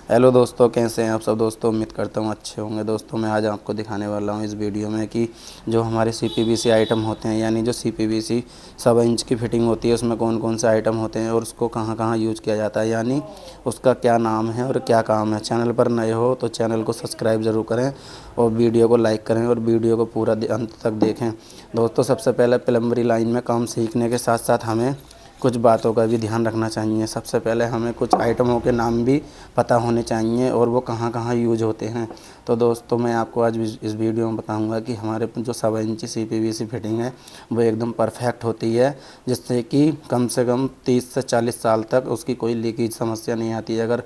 Hello दोस्तों, कैसे हैं आप सब दोस्तों। उम्मीद करता हूँ अच्छे होंगे। दोस्तों मैं आज आपको दिखाने वाला हूँ इस वीडियो में कि जो हमारे सीपीवीसी आइटम होते हैं, यानी जो सीपीवीसी 7 इंच की फिटिंग होती है, उसमें कौन कौन से आइटम होते हैं और उसको कहाँ कहाँ यूज़ किया जाता है, यानी उसका क्या नाम है और क्या काम है। चैनल पर नए हो तो चैनल को सब्सक्राइब ज़रूर करें और वीडियो को लाइक करें और वीडियो को पूरा अंत तक देखें। दोस्तों सबसे पहले प्लम्बरी लाइन में काम सीखने के साथ साथ हमें कुछ बातों का भी ध्यान रखना चाहिए। सबसे पहले हमें कुछ आइटमों के नाम भी पता होने चाहिए और वो कहाँ कहाँ यूज होते हैं। तो दोस्तों मैं आपको आज इस वीडियो में बताऊंगा कि हमारे जो 7 इंची सीपीवीसी फिटिंग है वो एकदम परफेक्ट होती है, जिससे कि कम से कम 30 से 40 साल तक उसकी कोई लीकेज समस्या नहीं आती है। अगर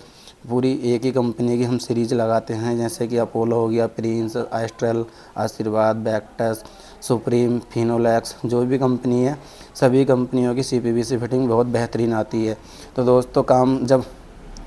पूरी एक ही कंपनी की हम सीरीज लगाते हैं, जैसे कि अपोलो हो गया, प्रिंस, एस्ट्रल, आशीर्वाद, बैक्टस, सुप्रीम, फिनोलेक्स, जो भी कंपनी है सभी कंपनियों की सीपीवीसी फिटिंग बहुत बेहतरीन आती है। तो दोस्तों काम जब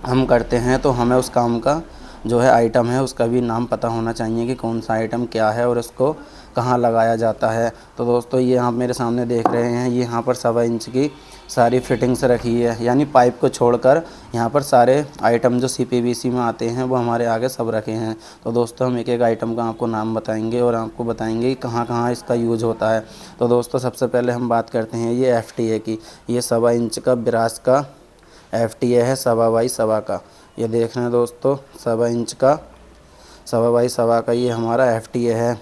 हम करते हैं तो हमें उस काम का जो है आइटम है उसका भी नाम पता होना चाहिए कि कौन सा आइटम क्या है और उसको कहाँ लगाया जाता है। तो दोस्तों ये आप मेरे सामने देख रहे हैं, ये यहाँ पर 7 इंच की सारी फिटिंग्स रखी है, यानी पाइप को छोड़कर यहाँ पर सारे आइटम जो सीपीवीसी में आते हैं वो हमारे आगे सब रखे हैं। तो दोस्तों हम एक एक आइटम का आपको नाम बताएंगे और आपको बताएंगे कि कहाँ कहाँ इसका यूज़ होता है। तो दोस्तों सबसे पहले हम बात करते हैं ये एफटीए की। ये 7 इंच का ब्रास का एफटीए है, 1.25 बाई 1.25 का। ये देख रहे हैं दोस्तों, 7 इंच का 1.25 बाई 1.25 का ये हमारा एफटीए है।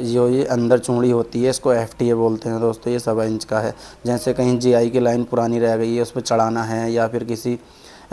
जो ये अंदर चूड़ी होती है इसको एफटीए बोलते हैं दोस्तों। ये 7 इंच का है। जैसे कहीं जीआई की लाइन पुरानी रह गई है, उस पर चढ़ाना है या फिर किसी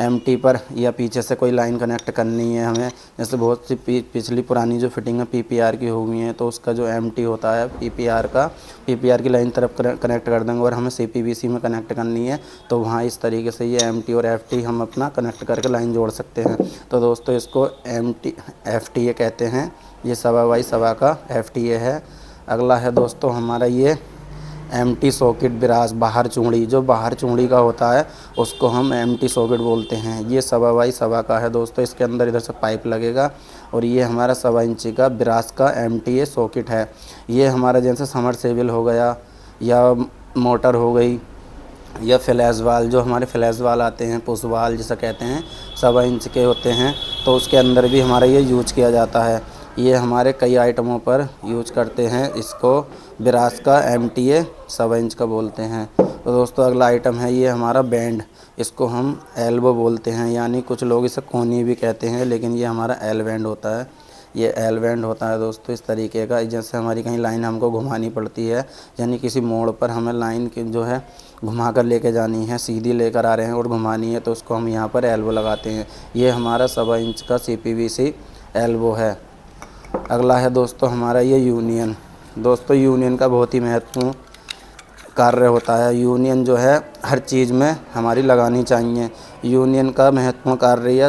एमटी पर या पीछे से कोई लाइन कनेक्ट करनी है हमें, जैसे बहुत सी पिछली पुरानी जो फिटिंग है पीपीआर की हो गई है, तो उसका जो एमटी होता है पीपीआर की लाइन तरफ कनेक्ट कर देंगे और हमें सीपीवीसी में कनेक्ट करनी है, तो वहाँ इस तरीके से ये एमटी और एफटी हम अपना कनेक्ट करके लाइन जोड़ सकते हैं। तो दोस्तों इसको एफटीए कहते हैं। ये 1.25 बाई 1.25 का एफटीए है। अगला है दोस्तों हमारा ये एमटी सॉकेट ब्रास, बाहर चूड़ी, जो बाहर चूड़ी का होता है उसको हम एमटी सॉकेट बोलते हैं। ये 1.25 बाई 1.25 का है दोस्तों। इसके अंदर इधर से पाइप लगेगा और ये हमारा 1.25 इंची का ब्रास का एमटी सॉकेट है। ये हमारा जैसे समरसेबल हो गया या मोटर हो गई या फ्लैश वाल, जो हमारे फ्लैश वाल आते हैं, पुश वाल जिसे कहते हैं, 1.25 इंच के होते हैं, तो उसके अंदर भी हमारा ये यूज किया जाता है। ये हमारे कई आइटमों पर यूज करते हैं इसको। ब्रास का एमटीए 1.25 इंच का बोलते हैं। तो दोस्तों अगला आइटम है ये हमारा बैंड। इसको हम एल्बो बोलते हैं, यानी कुछ लोग इसे कोनी भी कहते हैं, लेकिन ये हमारा एल बैंड होता है। ये एल बैंड होता है दोस्तों इस तरीके का। जैसे हमारी कहीं लाइन हमको घुमानी पड़ती है, यानी किसी मोड़ पर हमें लाइन की जो है घुमा कर लेके जानी है, सीधी लेकर आ रहे हैं और घुमानी है, तो उसको हम यहाँ पर एल्बो लगाते हैं। ये हमारा 1.25 इंच का सीपीवीसी एल्बो है। अगला है दोस्तों हमारा ये यूनियन। दोस्तों यूनियन का बहुत ही महत्वपूर्ण कार्य होता है। यूनियन जो है हर चीज़ में हमारी लगानी चाहिए। यूनियन का महत्वपूर्ण कार्य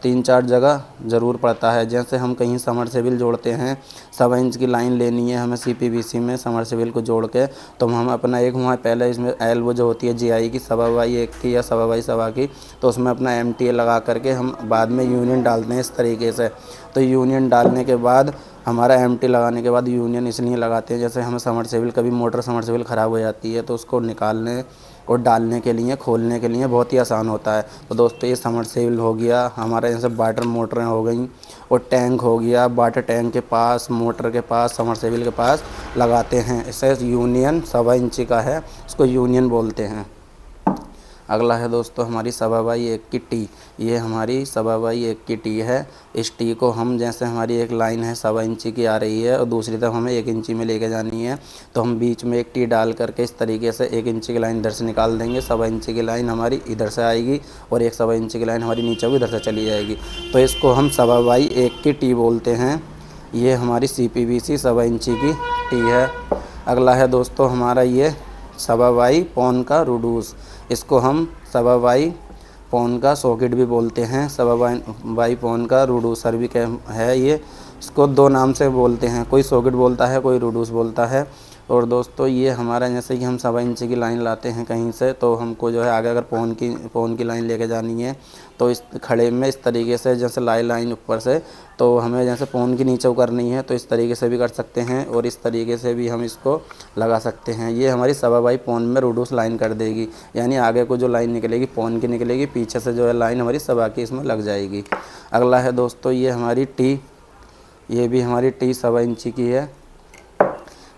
3-4 जगह ज़रूर पड़ता है। जैसे हम कहीं समरसेबल जोड़ते हैं, 1.25 इंच की लाइन लेनी है हमें सीपीवीसी में समरसेबल को जोड़ के, तो हम अपना एक वहाँ पहले इसमें एल्बो जो होती है जीआई की 1.25 की या 1.25 की, तो उसमें अपना एमटीए लगा करके हम बाद में यूनियन डालते हैं इस तरीके से। तो यूनियन डालने के बाद हमारा एमटी लगाने के बाद यूनियन इसलिए लगाते हैं, जैसे हमें समरसेबल, कभी मोटर समरसेबल ख़राब हो जाती है तो उसको निकालने और डालने के लिए, खोलने के लिए बहुत ही आसान होता है। तो दोस्तों ये समरसेबल हो गया हमारा, जैसे वाटर मोटरें हो गई और टैंक हो गया, वाटर टैंक के पास, मोटर के पास, समरसेबल के पास लगाते हैं। इसे यूनियन 1.25 इंची का है, इसको यूनियन बोलते हैं। अगला है दोस्तों हमारी 1.25 की टी। ये हमारी 1.25 की टी है। इस टी को हम, जैसे हमारी एक लाइन है 1.25 की आ रही है और दूसरी तरफ हमें 1 इंची में लेके जानी है, तो हम बीच में एक टी डाल करके इस तरीके से 1 इंची की लाइन इधर से निकाल देंगे, 1.25 की लाइन हमारी इधर से आएगी और एक 1.25 की लाइन हमारी नीचे भी इधर से चली जाएगी, तो इसको हम 1.25 की टी बोलते हैं। ये हमारी सीपीवीसी 1.25 की टी है। अगला है दोस्तों हमारा ये 1.25 पौन का रूडूस। इसको हम 1.25 पौन का सॉकेट भी बोलते हैं, 1.25 पौन का रूडूसर भी है। ये इसको 2 नाम से बोलते हैं, कोई सॉकेट बोलता है, कोई रूडूस बोलता है। और दोस्तों ये हमारा जैसे कि हम 1.25 इंच की लाइन लाते हैं कहीं से, तो हमको जो है आगे अगर पौन की लाइन लेके जानी है तो इस खड़े में इस तरीके से जैसे लाइन ऊपर से, तो हमें जैसे पौन की नीचे करनी है तो इस तरीके से भी कर सकते हैं और इस तरीके से भी हम इसको लगा सकते हैं। ये हमारी 1.25 पौन में रोडूस लाइन कर देगी, यानी आगे को जो लाइन निकलेगी पौन की निकलेगी, पीछे से जो है लाइन हमारी 1.25 की इसमें लग जाएगी। अगला है दोस्तों ये हमारी टी, ये भी हमारी टी 1.25 इंच की है।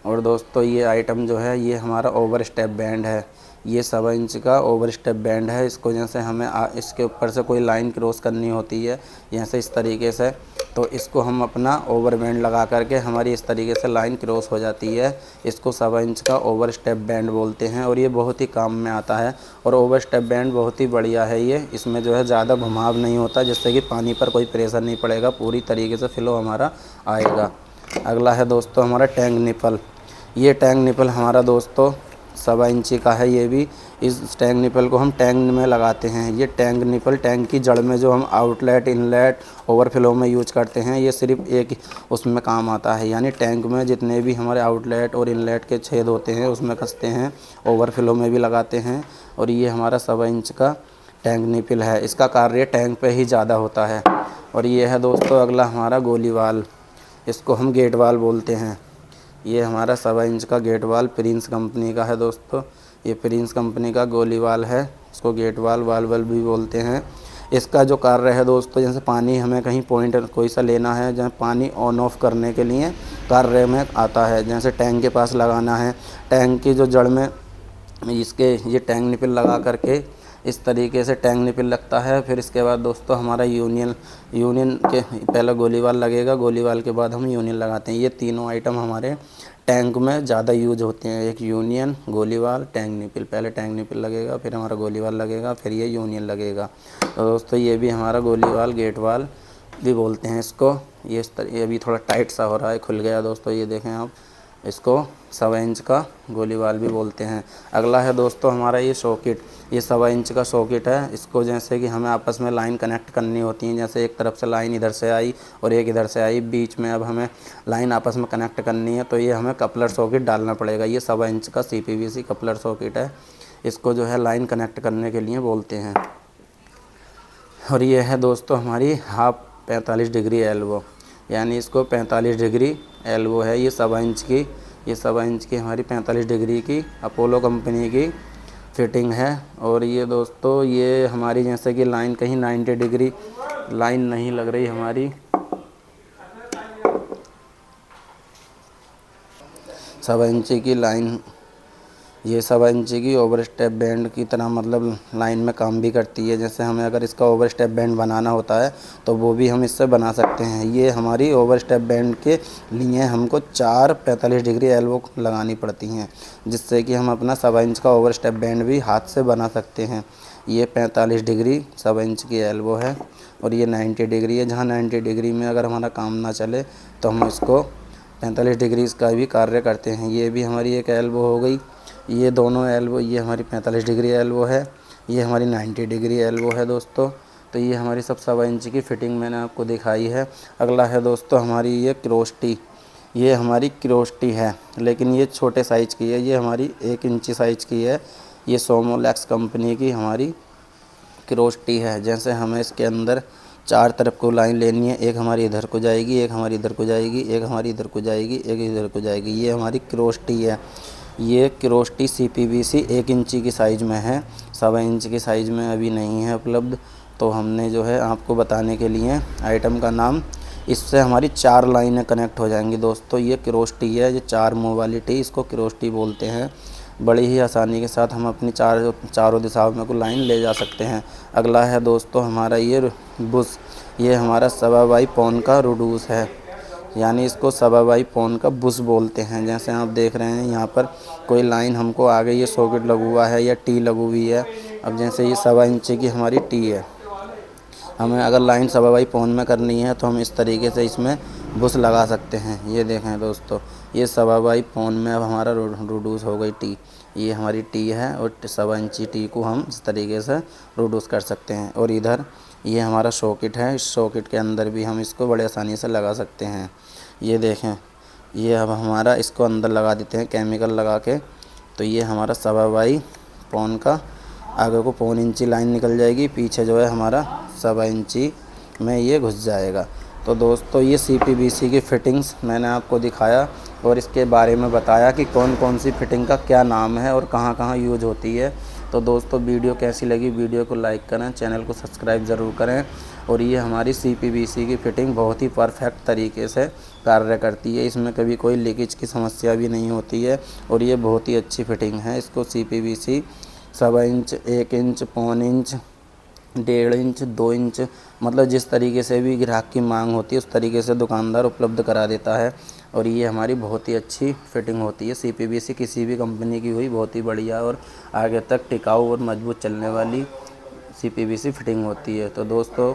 और दोस्तों ये आइटम जो है ये हमारा ओवर स्टेप बैंड है, ये 1.25 इंच का ओवर स्टेप बैंड है। इसको जैसे हमें इसके ऊपर से कोई लाइन क्रॉस करनी होती है जैसे इस तरीके से, तो इसको हम अपना ओवर बैंड लगा करके हमारी इस तरीके से लाइन क्रॉस हो जाती है। इसको 1.25 इंच का ओवर स्टेप बैंड बोलते हैं और ये बहुत ही काम में आता है। और ओवर स्टेप बैंड बहुत ही बढ़िया है ये, इसमें जो है ज़्यादा घुमाव नहीं होता जिससे कि पानी पर कोई प्रेशर नहीं पड़ेगा, पूरी तरीके से फ्लो हमारा आएगा। अगला है दोस्तों हमारा टैंक निपल, ये टैंक निपल हमारा दोस्तों 1.25 इंची का है। ये भी इस टैंक निपल को हम टैंक में लगाते हैं। ये टैंक निपल टैंक की जड़ में जो हम आउटलेट इनलेट ओवरफ्लो में यूज करते हैं, ये सिर्फ एक उसमें काम आता है, यानी टैंक में जितने भी हमारे आउटलेट और इनलेट के छेद होते हैं उसमें कसते हैं, ओवरफ्लो में भी लगाते हैं। और ये हमारा 1.25 इंच का टैंक निपल है, इसका कार्य टैंक पे ही ज़्यादा होता है। और ये है दोस्तों अगला हमारा गोली वाल, इसको हम गेट वाल बोलते हैं। ये हमारा 1.25 इंच का गेट वाल प्रिंस कंपनी का है दोस्तों, ये प्रिंस कंपनी का गोली वाल है, इसको गेट वाल वाल भी बोलते हैं। इसका जो कार्य है दोस्तों, जैसे पानी हमें कहीं पॉइंट कोई सा लेना है, जहाँ पानी ऑन ऑफ करने के लिए कार्य में आता है, जैसे टैंक के पास लगाना है, टैंक की जो जड़ में इसके ये टैंक निपल लगा करके इस तरीके से टैंक निपल लगता है। फिर इसके बाद दोस्तों हमारा यूनियन के पहले गोलीवाल लगेगा, गोलीवाल के बाद हम यूनियन लगाते हैं। ये तीनों आइटम हमारे टैंक में ज़्यादा यूज होते हैं, एक यूनियन, गोलीवाल, टैंक निपल। पहले टैंक निपल लगेगा, फिर हमारा गोलीवाल लगेगा, फिर ये यूनियन लगेगा। तो दोस्तों ये भी हमारा गोलीवाल गेट वाल भी बोलते हैं इसको। ये अभी थोड़ा टाइट सा हो रहा है, खुल गया दोस्तों, ये देखें आप, इसको 1.25 इंच का गोलीवाल भी बोलते हैं। अगला है दोस्तों हमारा ये सॉकेट, ये 1.25 इंच का सॉकेट है। इसको जैसे कि हमें आपस में लाइन कनेक्ट करनी होती है, जैसे एक तरफ से लाइन इधर से आई और एक इधर से आई, बीच में अब हमें लाइन आपस में कनेक्ट करनी है, तो ये हमें कपलर सॉकेट डालना पड़ेगा। ये 1.25 इंच का CPVC कपलर सॉकेट है, इसको जो है लाइन कनेक्ट करने के लिए बोलते हैं। और ये है दोस्तों हमारी हाफ 45 डिग्री एल्बो, यानी इसको 45 डिग्री एल्बो है। ये 1.25 इंच की, ये 1.25 इंच की हमारी 45 डिग्री की अपोलो कंपनी की फिटिंग है। और ये दोस्तों ये हमारी जैसे कि लाइन कहीं 90 डिग्री लाइन नहीं लग रही हमारी, 1.25 इंच की लाइन, ये 1.25 इंच की ओवर स्टेप बैंड की तरह मतलब लाइन में काम भी करती है। जैसे हमें अगर इसका ओवर स्टेप बैंड बनाना होता है तो वो भी हम इससे बना सकते हैं। ये हमारी ओवर स्टेप बैंड के लिए हमको 4 45 डिग्री एल्बो लगानी पड़ती हैं, जिससे कि हम अपना 1.25 इंच का ओवर स्टेप बैंड भी हाथ से बना सकते हैं। ये 45 डिग्री 1.25 इंच की एल्बो है और ये 90 डिग्री है। जहाँ 90 डिग्री में अगर हमारा काम ना चले तो हम इसको 45 डिग्री का भी कार्य करते हैं। ये भी हमारी एक एल्बो हो गई। ये दोनों एल्बो, ये हमारी 45 डिग्री एल्बो है, ये हमारी 90 डिग्री एल्बो है दोस्तों। तो ये हमारी सब 1.25 इंच की फ़िटिंग मैंने आपको दिखाई है। अगला है दोस्तों हमारी ये क्रोस्टी, ये हमारी क्रोस्टी है, लेकिन ये छोटे साइज़ की है, ये हमारी 1 इंची साइज़ की है। ये सोमोलैक्स कंपनी की हमारी क्रोस्टी है। जैसे हमें इसके अंदर 4 तरफ को लाइन लेनी है, एक हमारी इधर को जाएगी, एक हमारी इधर को जाएगी, एक हमारी इधर को जाएगी, एक इधर को जाएगी। ये हमारी क्रोस्टी है। ये क्रोस्टी CPVC 1 इंची की साइज़ में है, 1.25 इंच की साइज़ में अभी नहीं है उपलब्ध। तो हमने जो है आपको बताने के लिए आइटम का नाम, इससे हमारी 4 लाइनें कनेक्ट हो जाएंगी दोस्तों। ये क्रोस्टी है, ये 4 मुँह वाली टी, इसको क्रोस्टी बोलते हैं। बड़ी ही आसानी के साथ हम अपनी चारों दिशाओं में को लाइन ले जा सकते हैं। अगला है दोस्तों हमारा ये बुश, ये हमारा 1.25 पौन का रोडूस है, यानी इसको 1.25 पौन का बुश बोलते हैं। जैसे आप देख रहे हैं यहाँ पर कोई लाइन हमको आ गई, ये सॉकेट लगा हुआ है या टी लगी हुई है। अब जैसे ये 1.25 इंच की हमारी टी है, हमें अगर लाइन 1.25 पौन में करनी है तो हम इस तरीके से इसमें बुश लगा सकते हैं। ये देखें दोस्तों, ये 1.25 पौन में अब हमारा रोडूस हो गई टी, ये हमारी टी है और 1.25 इंची टी को हम इस तरीके से रोडूस कर सकते हैं। और इधर ये हमारा सॉकेट है, इस सॉकेट के अंदर भी हम इसको बड़े आसानी से लगा सकते हैं। ये देखें ये अब हमारा इसको अंदर लगा देते हैं केमिकल लगा के। तो ये हमारा 1.25 पौन का आगे को 1.25 इंची लाइन निकल जाएगी, पीछे जो है हमारा 1.25 इंची में ये घुस जाएगा। तो दोस्तों ये CPVC की फ़िटिंग्स मैंने आपको दिखाया और इसके बारे में बताया कि कौन कौन सी फ़िटिंग का क्या नाम है और कहाँ कहाँ यूज होती है। तो दोस्तों वीडियो कैसी लगी, वीडियो को लाइक करें, चैनल को सब्सक्राइब ज़रूर करें। और ये हमारी CPVC की फ़िटिंग बहुत ही परफेक्ट तरीके से कार्य करती है, इसमें कभी कोई लीकेज की समस्या भी नहीं होती है और ये बहुत ही अच्छी फ़िटिंग है। इसको CPVC 1.25 inch, 1 inch, 1.25 inch, 1.5 inch, 2 inch, मतलब जिस तरीके से भी ग्राहक की मांग होती है उस तरीके से दुकानदार उपलब्ध करा देता है। और ये हमारी बहुत ही अच्छी फ़िटिंग होती है। CPVC किसी भी कंपनी की हुई बहुत ही बढ़िया और आगे तक टिकाऊ और मजबूत चलने वाली CPVC फ़िटिंग होती है। तो दोस्तों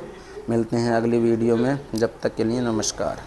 मिलते हैं अगली वीडियो में, जब तक के लिए नमस्कार।